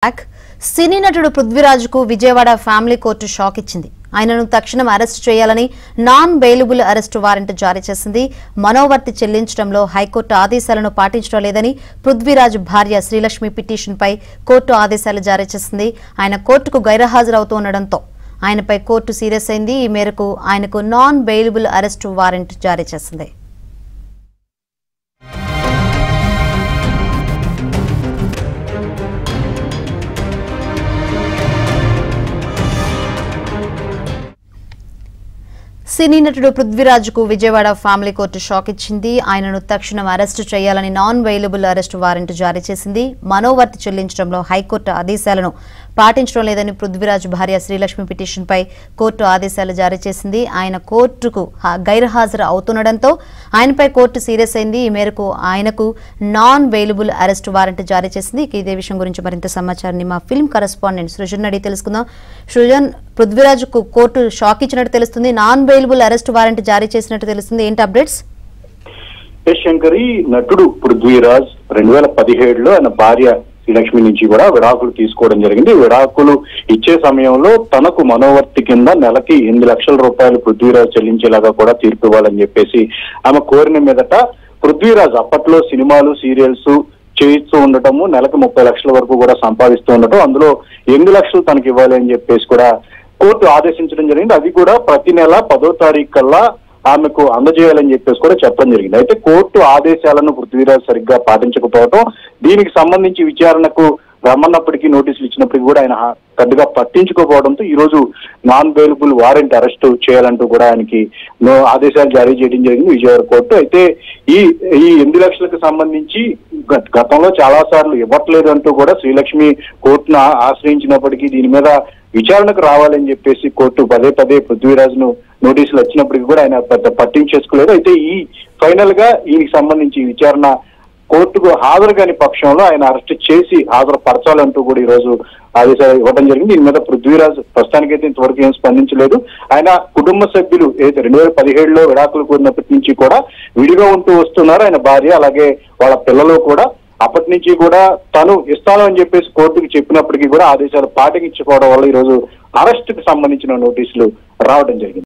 సినీ నటుడు పృథ్వీరాజ్కు Vijayawada family court shock ఇచ్చింది. ఆయనను తక్షణం అరెస్టు చేయాలని నాన్ బెయిలబుల్ అరెస్టు వారెంట్ జారీ చేసింది. మనోవర్తి చెల్లించడంలో హైకోర్టు ఆదేశాలను పాటించడం లేదని పృథ్వీరాజ్ భార్య శ్రీలక్ష్మి పిటిషన్పై కోర్టు ఆదేశాలు జారీ చేసింది. ఆయన కోర్టుకు గైర్హాజరవుతూ ఉండడంతో ఆయనపై కోర్టు సీరియస్ అయింది. ఈ మేరకు ఆయనకు నాన్ బెయిలబుల్ అరెస్టు వారెంట్ జారీ చేసింది. సినీ నటుడు పృథ్వీరాజ్కు విజయవాడ ఫ్యామిలీ కోర్టు షాక్ ఇచ్చింది. ఆయనను తక్షణం అరెస్టు చేయాలని నాన్ బెయిలబుల్ అరెస్టు వారెంట్ జారీ చేసింది. మనోవర్తి చెల్లించడంలో హైకోర్టు ఆదేశాలను పాటించడం లేదని పృథ్వీరాజ్ భార్య శ్రీలక్ష్మి పిటిషన్పై కోర్టు ఆదేశాలు జారీ చేసింది. ఆయన కోర్టుకు గైర్హాజరు అవుతుండడంతో ఆయనపై కోర్టు సీరియస్ అయింది. ఈ మేరకు ఆయనకు నాన్ బెయిలబుల్ అరెస్టు వారెంట్ జారీ చేసింది. ఇదే విషయం గురించి మరింత సమాచారాన్ని మా ఫిల్మ్ కరెస్పాండెంట్ సృజన్ అడిగి తెలుసుకుందాం. సృజన్, పృథ్వీరాజ్కు కోర్టు షాక్ ఇచ్చినట్టు తెలుస్తుంది. నాన్ బెయిలబుల్ అరెస్ట్ వారెంట్ జారీ చేసినట్టు తెలుస్తుంది. ఏంటి అప్డేట్స్? శంకరి, నటుడు పృథ్వీరాజ్ 2017లో ఆయన భార్య శ్రీలక్ష్మి నుంచి కూడా విడాకులు తీసుకోవడం జరిగింది. విడాకులు ఇచ్చే సమయంలో తనకు మనోవర్తి కింద నెలకి 8 లక్షల రూపాయలు పృథ్వీరాజ్ చెల్లించేలాగా కూడా తీర్పు ఇవ్వాలని చెప్పేసి ఆమె కోరిన మీదట పృథ్వీరాజ్ అప్పట్లో సినిమాలు సీరియల్స్ చేయిస్తూ ఉండటము, నెలకు 30 లక్షల వరకు కూడా సంపాదిస్తూ ఉండటం, అందులో 8 లక్షలు తనకి ఇవ్వాలి అని చెప్పేసి కూడా కోర్టు ఆదేశించడం జరిగింది. అది కూడా ప్రతి నెల 10వ తారీఖు కల్లా ఆమెకు అందజేయాలని చెప్పేసి కూడా చెప్పడం జరిగింది. అయితే కోర్టు ఆదేశాలను పృథ్వీరాజ్ సరిగ్గా పాటించకపోవడం, దీనికి సంబంధించి విచారణకు రమ్మన్నప్పటికీ నోటీసులు ఇచ్చినప్పటికీ కూడా ఆయన పెద్దగా పట్టించుకోకపోవడంతో ఈ రోజు నాన్ బెయిలబుల్ వారెంట్ అరెస్ట్ చేయాలంటూ కూడా ఆయనకి ఆదేశాలు జారీ చేయడం జరిగింది విజయవాడ కోర్టు. అయితే ఈ 8 లక్షలకు సంబంధించి గతంలో చాలా సార్లు ఇవ్వట్లేదు అంటూ కూడా శ్రీలక్ష్మి కోర్టును ఆశ్రయించినప్పటికీ దీని మీద విచారణకు రావాలని చెప్పేసి కోర్టు పదే పృథ్వీరాజ్ ను నోటీసులు వచ్చినప్పటికీ కూడా ఆయన పెద్ద పట్టించేసుకోలేదు. అయితే ఈ ఫైనల్ గా ఈయనకి సంబంధించి విచారణ కోర్టుకు హాజరు కాని పక్షంలో ఆయన అరెస్ట్ చేసి హాజరుపరచాలంటూ కూడా ఈ రోజు ఆదేశాలు ఇవ్వడం జరిగింది. దీని మీద పృథ్వీరాజ్ ప్రస్తుతానికైతే ఇంతవరకు ఏం స్పందించలేదు. ఆయన కుటుంబ సభ్యులు 2017లో విడాకులు కోరినప్పటి నుంచి కూడా విడిగా ఉంటూ వస్తున్నారు. ఆయన భార్య అలాగే వాళ్ళ పిల్లలు కూడా అప్పటి నుంచి కూడా తను ఇస్తాను అని చెప్పేసి కోర్టుకు చెప్పినప్పటికీ కూడా ఆదేశాలు పాటించుకోవడం వల్ల ఈ రోజు అరెస్ట్ కి సంబంధించిన నోటీసులు రావడం జరిగింది.